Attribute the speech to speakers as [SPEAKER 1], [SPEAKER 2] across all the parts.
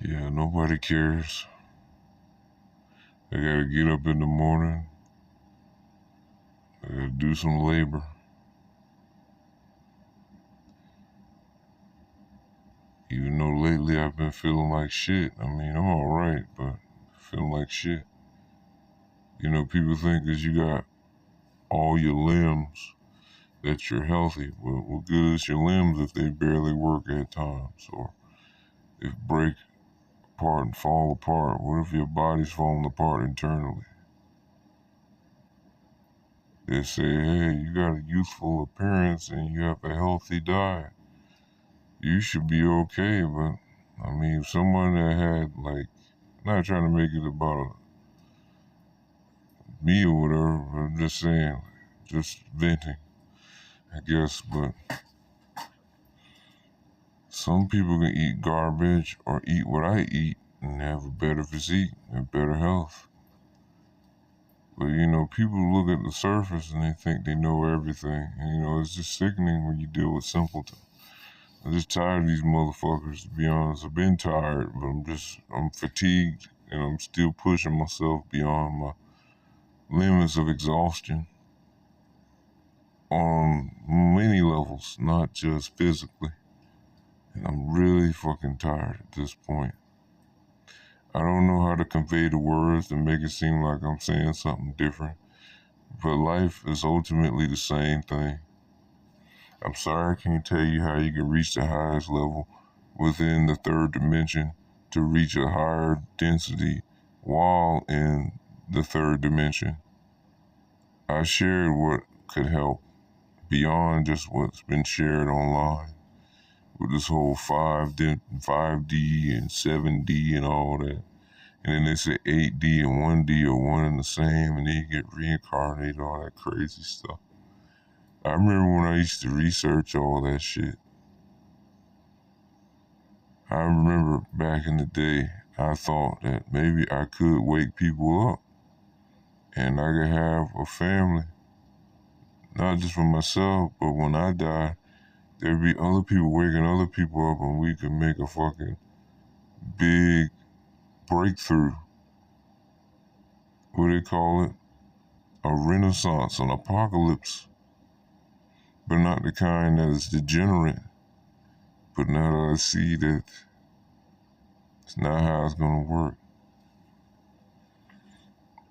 [SPEAKER 1] Yeah, nobody cares. They gotta get up in the morning. They gotta do some labor. Even though lately I've been feeling like shit. I mean, I'm alright, but feeling like shit. You know, people think that you got all your limbs that you're healthy. Well, what good is your limbs if they barely work at times? Or if break apart and fall apart? What if your body's falling apart internally? They say, hey, you got a youthful appearance and you have a healthy diet. You should be okay, but I mean, someone that had, like, not trying to make it about me or whatever, but I'm just saying, just venting, I guess, but some people can eat garbage or eat what I eat and have a better physique and better health. But, you know, people look at the surface and they think they know everything. And, you know, it's just sickening when you deal with simpletons. I'm just tired of these motherfuckers, to be honest. I've been tired, but I'm fatigued and I'm still pushing myself beyond my limits of exhaustion on many levels, not just physically. And I'm really fucking tired at this point. I don't know how to convey the words to make it seem like I'm saying something different, but life is ultimately the same thing. I'm sorry I can't tell you how you can reach the highest level within the third dimension to reach a higher density while in the third dimension. I shared what could help beyond just what's been shared online with this whole 5D and 7D and all that. And then they say 8D and 1D are one and the same, and then you get reincarnated, all that crazy stuff. I remember when I used to research all that shit. I remember back in the day, I thought that maybe I could wake people up and I could have a family, not just for myself, but when I die, there'd be other people waking other people up and we could make a fucking big breakthrough. What do they call it? A renaissance, an apocalypse. But not the kind that is degenerate. But now that I see that it's not how it's gonna work.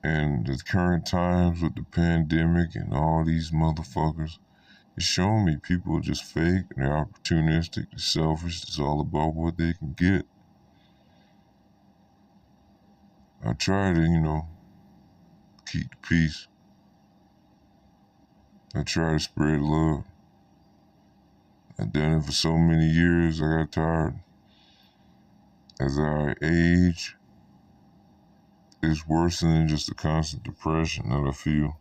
[SPEAKER 1] And the current times with the pandemic and all these motherfuckers, it's showing me people are just fake, they're opportunistic, they're selfish, it's all about what they can get. I try to, keep the peace. I try to spread love. I've done it for so many years, I got tired. As I age, it's worse than just a constant depression that I feel.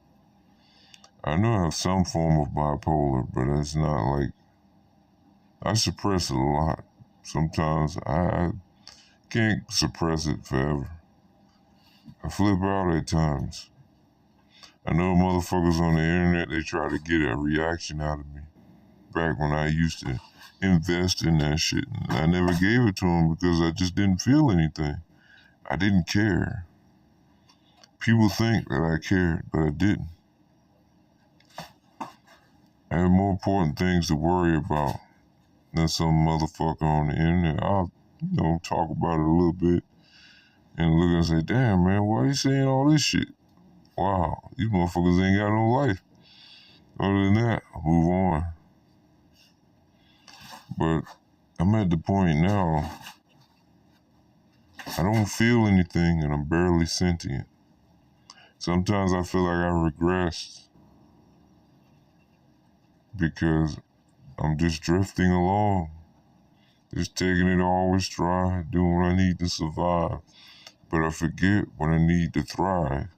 [SPEAKER 1] I know I have some form of bipolar, but it's not like I suppress it a lot. Sometimes I can't suppress it forever. I flip out at times. I know motherfuckers on the internet, they try to get a reaction out of me. Back when I used to invest in that shit. And I never gave it to them because I just didn't feel anything. I didn't care. People think that I cared, but I didn't. I had more important things to worry about than some motherfucker on the internet. I'll, talk about it a little bit and look and say, damn, man, why are you saying all this shit? Wow, these motherfuckers ain't got no life. Other than that, I'll move on. But I'm at the point now, I don't feel anything and I'm barely sentient. Sometimes I feel like I regressed because I'm just drifting along, just taking it all with stride, doing what I need to survive. But I forget when I need to thrive.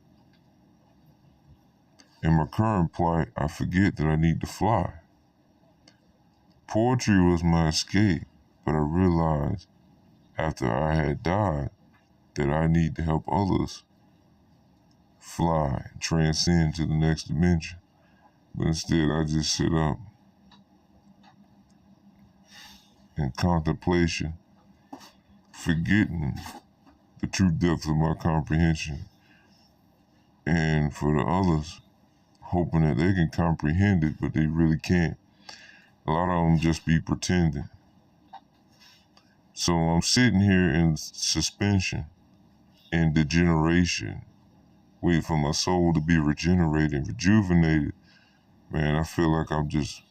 [SPEAKER 1] In my current plight, I forget that I need to fly. Poetry was my escape, but I realized after I had died that I need to help others fly, transcend to the next dimension. But instead, I just sit up in contemplation forgetting the true depth of my comprehension, and for the others, hoping that they can comprehend it, but they really can't. A lot of them just be pretending. So I'm sitting here in suspension and degeneration, waiting for my soul to be regenerated, rejuvenated. Man, I feel like I'm just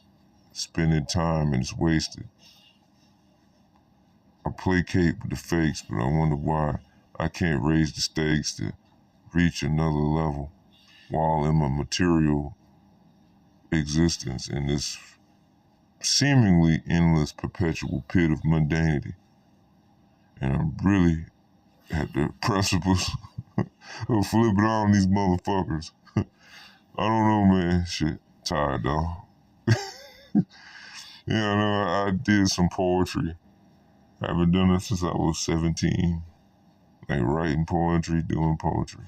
[SPEAKER 1] spending time and it's wasted. I placate with the fakes, but I wonder why I can't raise the stakes to reach another level while in my material existence in this seemingly endless perpetual pit of mundanity. And I'm really at the precipice of flipping on these motherfuckers. I don't know, man. Shit, tired, dog. Yeah, I know I did some poetry. I haven't done it since I was 17. Like writing poetry, doing poetry.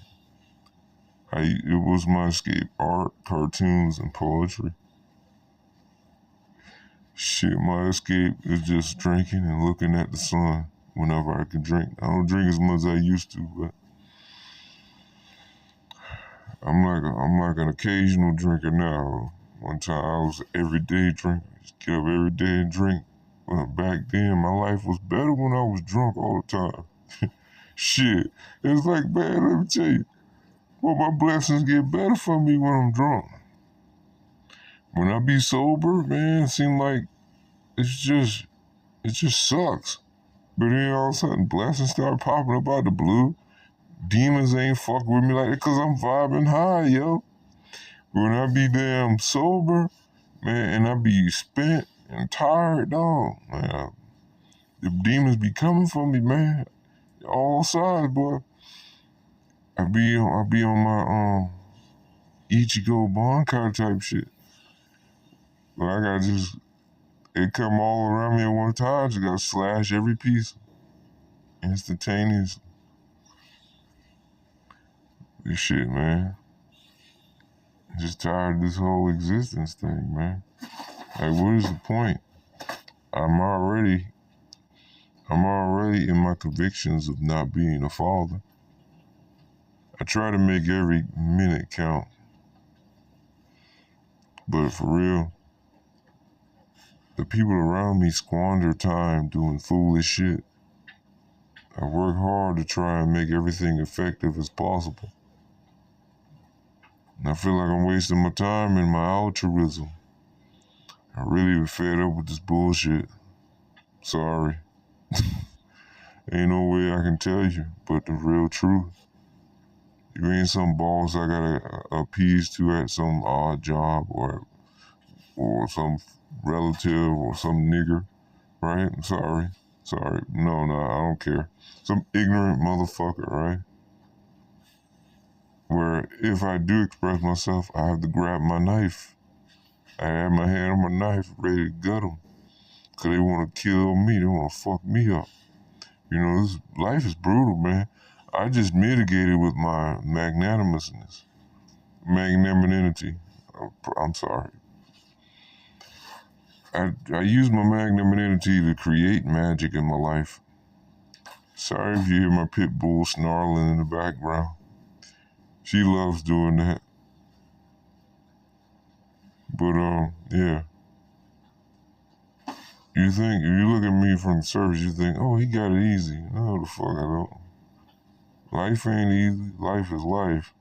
[SPEAKER 1] It was my escape, art, cartoons, and poetry. Shit, my escape is just drinking and looking at the sun whenever I can drink. I don't drink as much as I used to, but I'm like an occasional drinker now. One time I was an everyday drinker. Just get up every day and drink. Well, back then my life was better when I was drunk all the time. Shit, it's like, man, let me tell you. Well, my blessings get better for me when I'm drunk. When I be sober, man, it seems like it just sucks. But then all of a sudden, blessings start popping up out the blue. Demons ain't fuck with me like that because I'm vibing high, yo. When I be damn sober, man, and I be spent and tired, dog, man, the demons be coming for me, man. All sides, boy. I be on my Ichigo Bankai type shit. But I gotta just it come all around me at one time, just gotta slash every piece instantaneously. This shit, man. Just tired of this whole existence thing, man. Like, what is the point? I'm already in my convictions of not being a father. I try to make every minute count. But for real, the people around me squander time doing foolish shit. I work hard to try and make everything effective as possible. And I feel like I'm wasting my time in my altruism. I really fed up with this bullshit. Sorry. Ain't no way I can tell you, but the real truth. You ain't some boss I gotta appease to at some odd job or some relative or some nigger, right? I'm sorry. Sorry. No, I don't care. Some ignorant motherfucker, right? Where if I do express myself, I have to grab my knife. I have my hand on my knife ready to gut them. Because they want to kill me. They want to fuck me up. You know, this life is brutal, man. I just mitigated with my magnanimousness. Magnanimity. I'm sorry. I use my magnanimity to create magic in my life. Sorry if you hear my pit bull snarling in the background. She loves doing that. But, yeah. You think, if you look at me from the surface, you think, oh, he got it easy. No, the fuck I don't. Life ain't easy. Life is life.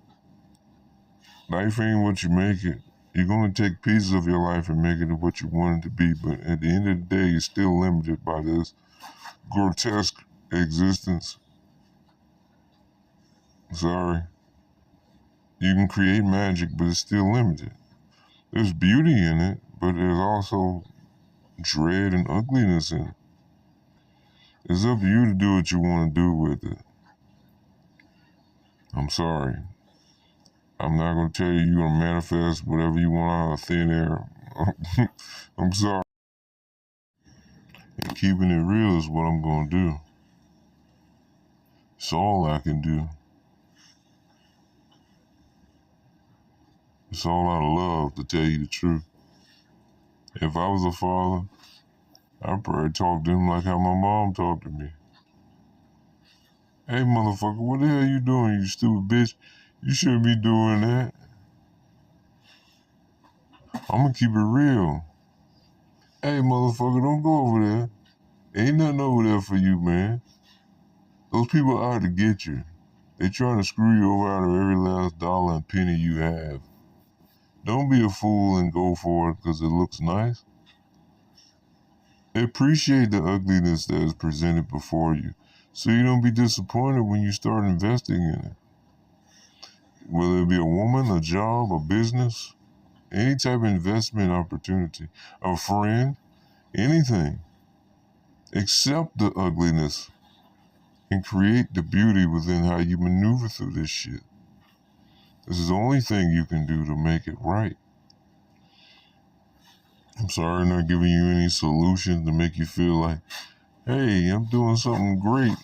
[SPEAKER 1] Life ain't what you make it. You're going to take pieces of your life and make it what you want it to be, but at the end of the day, you're still limited by this grotesque existence. Sorry. You can create magic, but it's still limited. There's beauty in it, but there's also dread and ugliness in it. It's up to you to do what you want to do with it. I'm sorry. I'm not going to tell you you're going to manifest whatever you want out of thin air. I'm sorry. And keeping it real is what I'm going to do. It's all I can do. It's all out of love, to tell you the truth. If I was a father, I'd probably talk to him like how my mom talked to me. Hey, motherfucker, what the hell you doing, you stupid bitch? You shouldn't be doing that. I'm gonna keep it real. Hey, motherfucker, don't go over there. Ain't nothing over there for you, man. Those people are out to get you. They trying to screw you over out of every last dollar and penny you have. Don't be a fool and go for it because it looks nice. Appreciate the ugliness that is presented before you so you don't be disappointed when you start investing in it. Whether it be a woman, a job, a business, any type of investment opportunity, a friend, anything. Accept the ugliness and create the beauty within how you maneuver through this shit. This is the only thing you can do to make it right. I'm sorry I'm not giving you any solution to make you feel like, hey, I'm doing something great.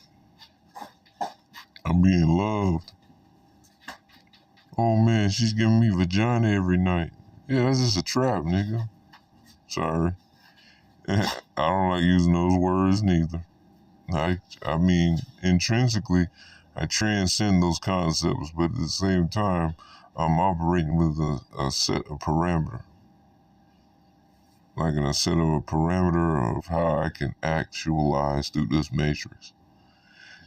[SPEAKER 1] I'm being loved. Oh man, she's giving me vagina every night. Yeah, that's just a trap, nigga. Sorry. I don't like using those words neither. I mean, intrinsically, I transcend those concepts, but at the same time, I'm operating with a set of parameter. Like in a set of a parameter of how I can actualize through this matrix.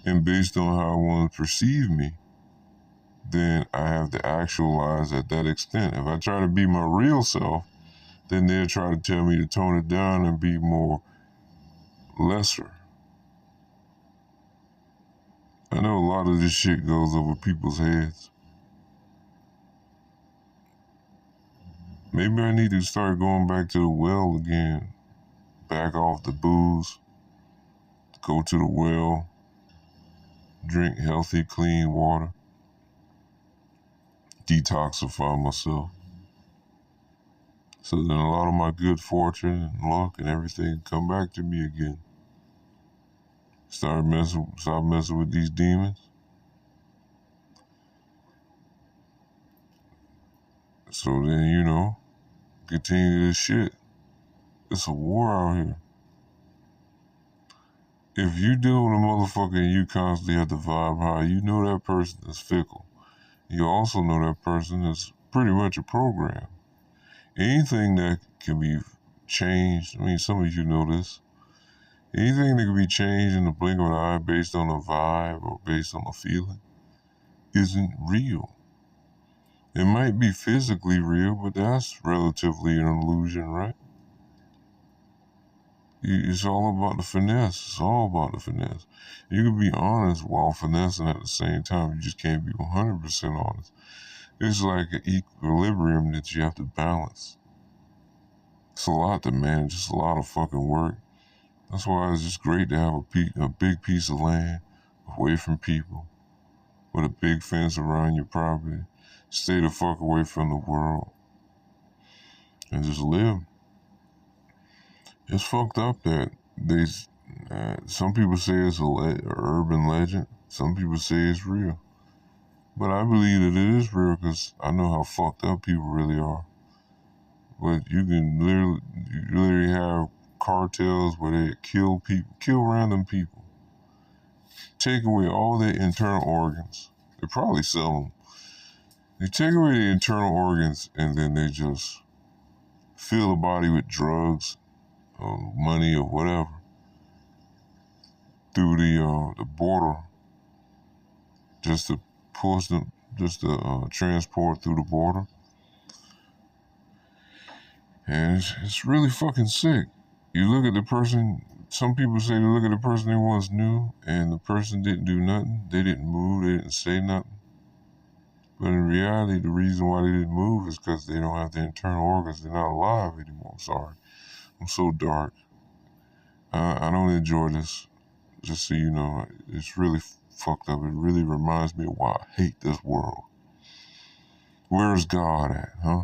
[SPEAKER 1] And based on how one perceive me, then I have to actualize at that extent. If I try to be my real self, then they'll try to tell me to tone it down and be more lesser. I know a lot of this shit goes over people's heads. Maybe I need to start going back to the well again. Back off the booze. Go to the well. Drink healthy, clean water. Detoxify myself. So then a lot of my good fortune and luck and everything come back to me again. Stop messing with these demons. So then, continue this shit. It's a war out here. If you deal with a motherfucker and you constantly have to vibe high, you know that person is fickle. You also know that person is pretty much a program. Anything that can be changed, I mean, some of you know this. Anything that can be changed in the blink of an eye based on a vibe or based on a feeling isn't real. It might be physically real, but that's relatively an illusion, right? It's all about the finesse. It's all about the finesse. You can be honest while finessing at the same time. You just can't be 100% honest. It's like an equilibrium that you have to balance. It's a lot to manage. It's a lot of fucking work. That's why it's just great to have a big piece of land away from people with a big fence around your property. Stay the fuck away from the world and just live. It's fucked up that some people say it's an urban legend. Some people say it's real. But I believe that it is real because I know how fucked up people really are. But you can literally have cartels where they kill people, kill random people, take away all their internal organs. They probably sell them. They take away the internal organs and then they just fill the body with drugs, money or whatever through the border, just to push them, just to transport through the border. And it's really fucking sick. You look at the person, some people say they look at the person they once knew, and the person didn't do nothing. They didn't move, they didn't say nothing. But in reality, the reason why they didn't move is because they don't have the internal organs. They're not alive anymore. I'm sorry. I'm so dark. I don't enjoy this. Just so you know, it's really fucked up. It really reminds me of why I hate this world. Where's God at, huh?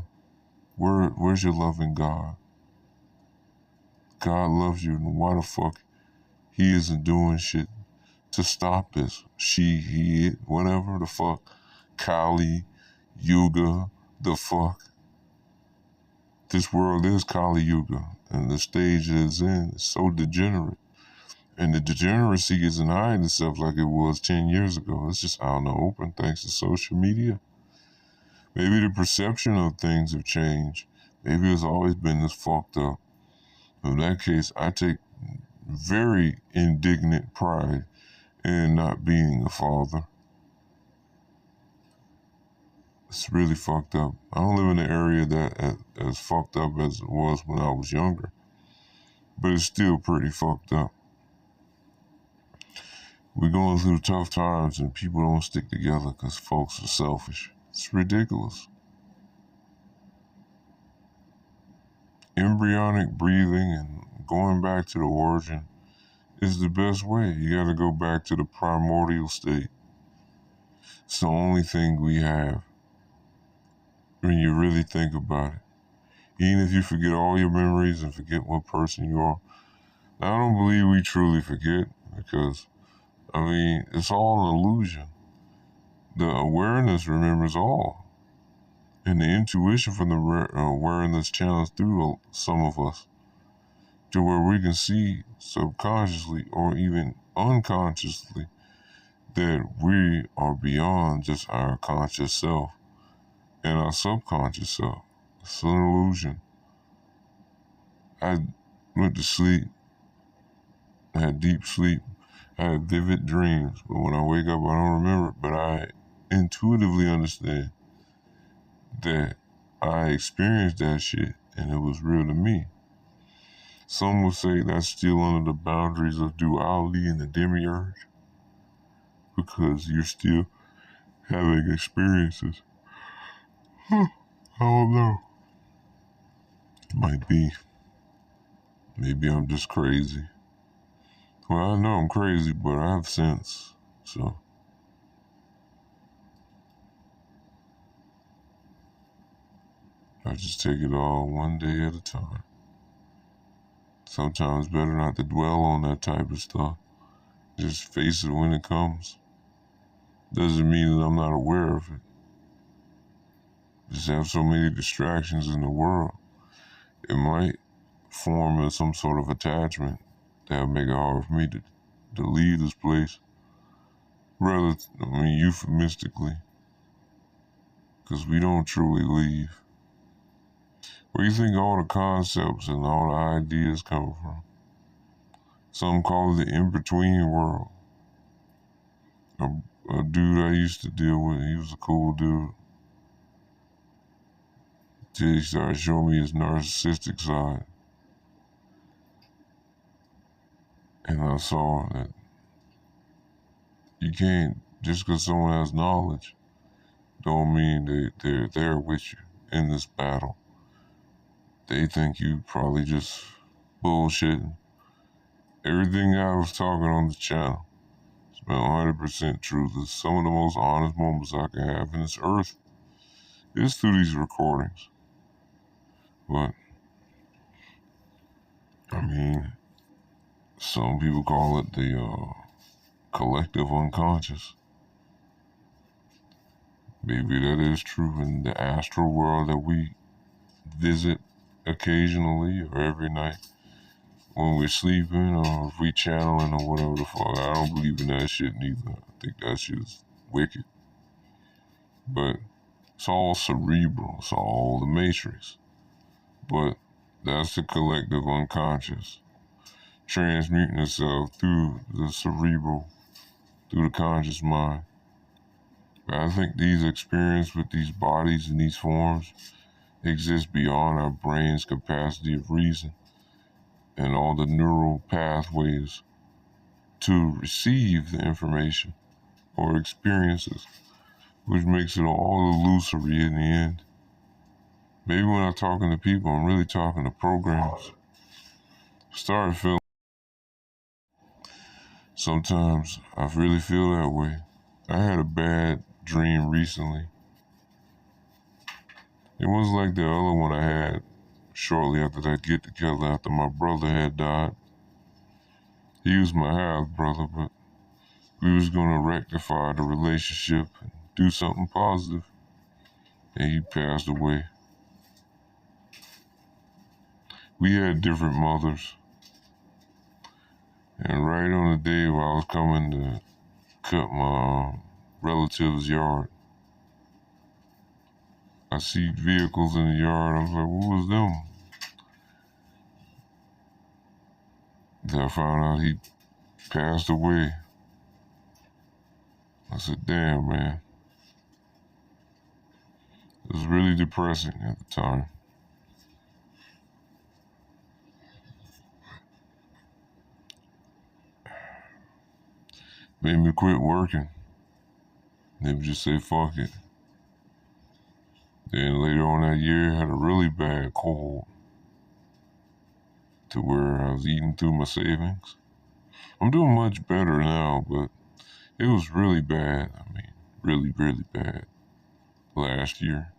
[SPEAKER 1] Where's your loving God? God loves you, and why the fuck he isn't doing shit to stop this? She, he, it, whatever the fuck. Kali, Yuga, the fuck. This world is Kali Yuga, and the stage it is in is so degenerate. And the degeneracy isn't hiding itself like it was 10 years ago. It's just out in the open thanks to social media. Maybe the perception of things have changed. Maybe it's always been this fucked up. In that case, I take very indignant pride in not being a father. It's really fucked up. I don't live in an area that as fucked up as it was when I was younger, but it's still pretty fucked up. We're going through tough times and people don't stick together because folks are selfish. It's ridiculous. Embryonic breathing and going back to the origin is the best way. You got to go back to the primordial state. It's the only thing we have when you really think about it. Even if you forget all your memories and forget what person you are. I don't believe we truly forget because, it's all an illusion. The awareness remembers all. And the intuition from the awareness channels through some of us to where we can see subconsciously or even unconsciously that we are beyond just our conscious self and our subconscious self. It's an illusion. I went to sleep, I had deep sleep, I had vivid dreams, but when I wake up, I don't remember it, but I intuitively understand that I experienced that shit and it was real to me. Some would say that's still under the boundaries of duality and the demiurge because you're still having experiences. I don't know. Might be. Maybe I'm just crazy. Well, I know I'm crazy, but I have sense. So I just take it all one day at a time. Sometimes it's better not to dwell on that type of stuff. Just face it when it comes. Doesn't mean that I'm not aware of it. Just have so many distractions in the world. It might form some sort of attachment that would make it hard for me to leave this place. Rather, euphemistically, because we don't truly leave. Where do you think all the concepts and all the ideas come from? Some call it the in-between world. A dude I used to deal with, he was a cool dude. Till he started showing me his narcissistic side. And I saw that you can't, just because someone has knowledge, don't mean they're there with you in this battle. They think you probably just bullshitting. Everything I was talking on the channel has been 100% true. It's some of the most honest moments I can have in this earth is through these recordings. But, some people call it the collective unconscious. Maybe that is true in the astral world that we visit occasionally or every night when we're sleeping or if we channeling or whatever the fuck. I don't believe in that shit neither. I think that shit is wicked. But it's all cerebral. It's all the matrix. But that's the collective unconscious transmuting itself through the cerebral, through the conscious mind. But I think these experiences with these bodies and these forms exist beyond our brain's capacity of reason and all the neural pathways to receive the information or experiences, which makes it all illusory in the end. Maybe when I'm talking to people, I'm really talking to programs. Started feeling sometimes I really feel that way. I had a bad dream recently. It was like the other one I had shortly after that get together after my brother had died. He was my half brother, but we was gonna rectify the relationship and do something positive. And he passed away. We had different mothers. And right on the day where I was coming to cut my relative's yard, I see vehicles in the yard. I was like, what was them? Then I found out he passed away. I said, damn, man. It was really depressing at the time. Made me quit working. They would just say, fuck it. Then later on that year, I had a really bad cold to where I was eating through my savings. I'm doing much better now, but it was really bad. I mean, really, really bad last year.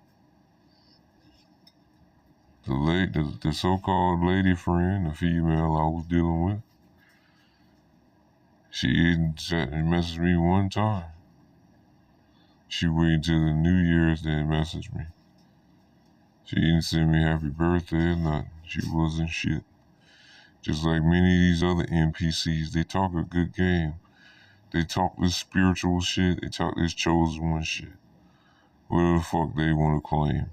[SPEAKER 1] The so-called lady friend, the female I was dealing with, she didn't message me one time. She waited till the New Year's then messaged me. She didn't send me happy birthday or nothing. She wasn't shit. Just like many of these other NPCs, they talk a good game. They talk this spiritual shit. They talk this chosen one shit. Whatever the fuck they want to claim.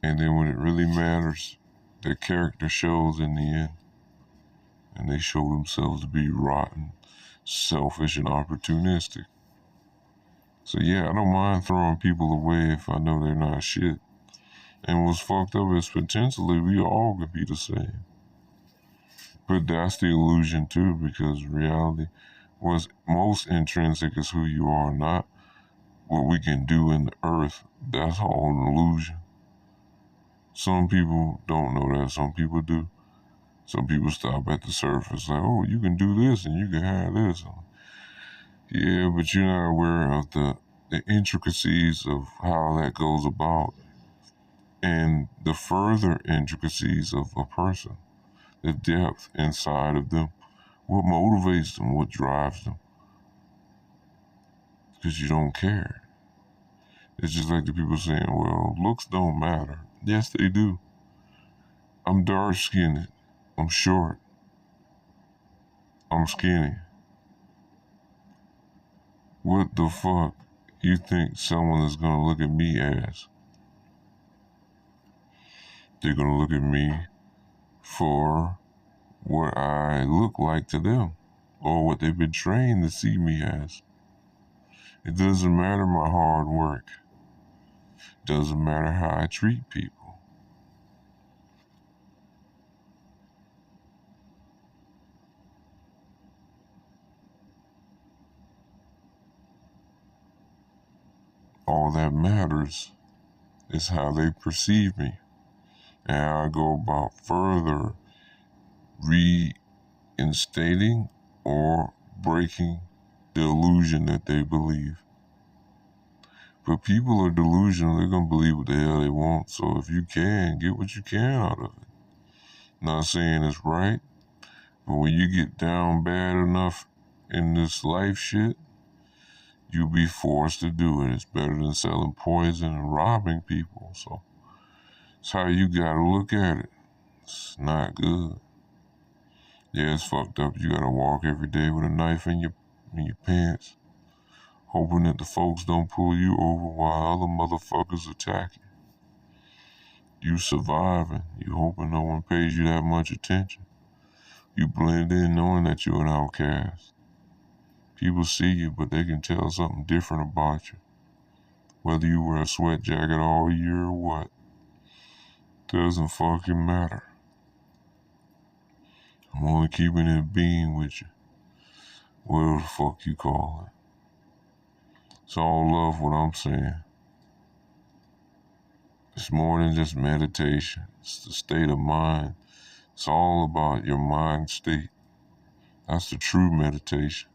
[SPEAKER 1] And then when it really matters, their character shows in the end. And they show themselves to be rotten, selfish, and opportunistic. So yeah, I don't mind throwing people away if I know they're not shit. And what's fucked up is potentially we all could be the same. But that's the illusion too, because reality, what's most intrinsic is who you are, not what we can do in the earth. That's all an illusion. Some people don't know that, some people do. Some people stop at the surface, like, oh, you can do this and you can have this. Yeah, but you're not aware of the intricacies of how that goes about and the further intricacies of a person, the depth inside of them, what motivates them, what drives them. Because you don't care. It's just like the people saying, well, looks don't matter. Yes, they do. I'm dark skinned. I'm short. I'm skinny. What the fuck you think someone is going to look at me as? They're going to look at me for what I look like to them or what they've been trained to see me as. It doesn't matter my hard work. It doesn't matter how I treat people. All that matters is how they perceive me and how I go about further reinstating or breaking the illusion that they believe. But people are delusional. They're going to believe what the hell they want. So if you can, get what you can out of it. Not saying it's right, but when you get down bad enough in this life shit, you'll be forced to do it. It's better than selling poison and robbing people. So it's how you got to look at it. It's not good. Yeah, it's fucked up. You got to walk every day with a knife in your pants, hoping that the folks don't pull you over while other motherfuckers attacking. You surviving. You hoping no one pays you that much attention. You blend in knowing that you're an outcast. People see you, but they can tell something different about you. Whether you wear a sweat jacket all year or what, doesn't fucking matter. I'm only keeping it being with you. Whatever the fuck you call it. It's all love what I'm saying. It's more than just meditation. It's the state of mind. It's all about your mind state. That's the true meditation.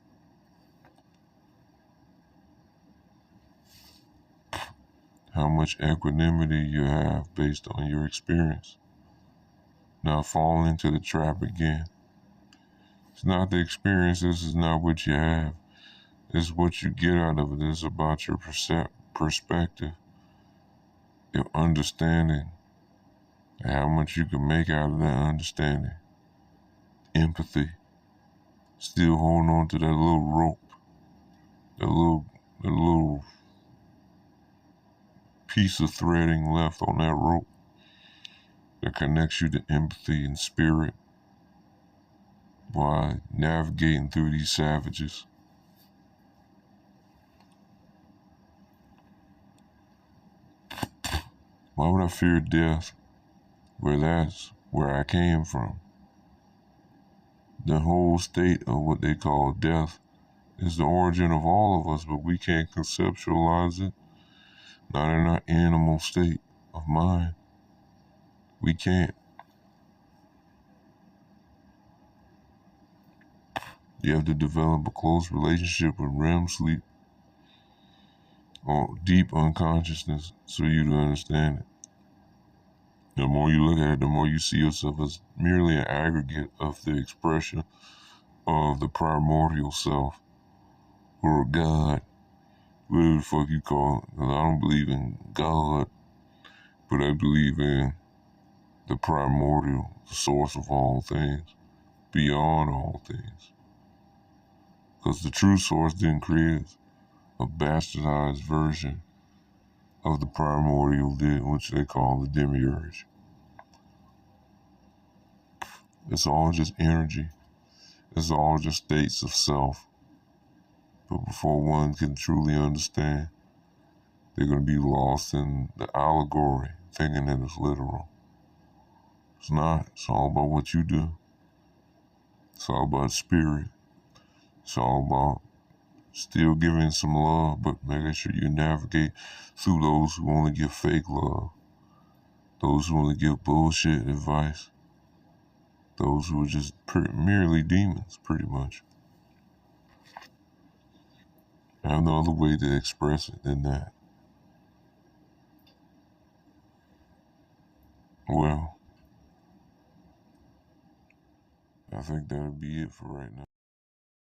[SPEAKER 1] How much equanimity you have based on your experience. Not falling into the trap again. It's not the experience, this is not what you have. It's what you get out of it. It's about your perspective, your understanding, and how much you can make out of that understanding. Empathy. still holding on to that little rope, that little piece of threading left on that rope that connects you to empathy and spirit while navigating through these savages. Why would I fear death where that's where I came from? The whole state of what they call death is the origin of all of us, but we can't conceptualize it, not in our animal state of mind. We can't. You have to develop a close relationship with REM sleep or deep unconsciousness so you to understand it. The more you look at it, the more you see yourself as merely an aggregate of the expression of the primordial self or God, whatever the fuck you call it. 'Cause I don't believe in God, but I believe in the primordial, the source of all things, beyond all things. Because the true source didn't create a bastardized version of the primordial did, which they call the demiurge. It's all just energy. It's all just states of self. But before one can truly understand, they're going to be lost in the allegory, thinking that it's literal. It's not. It's all about what you do. It's all about spirit. It's all about still giving some love, but making sure you navigate through those who only give fake love, those who only give bullshit advice, those who are just merely demons, pretty much. I have no other way to express it than that. Well, I think that'll be it for right now.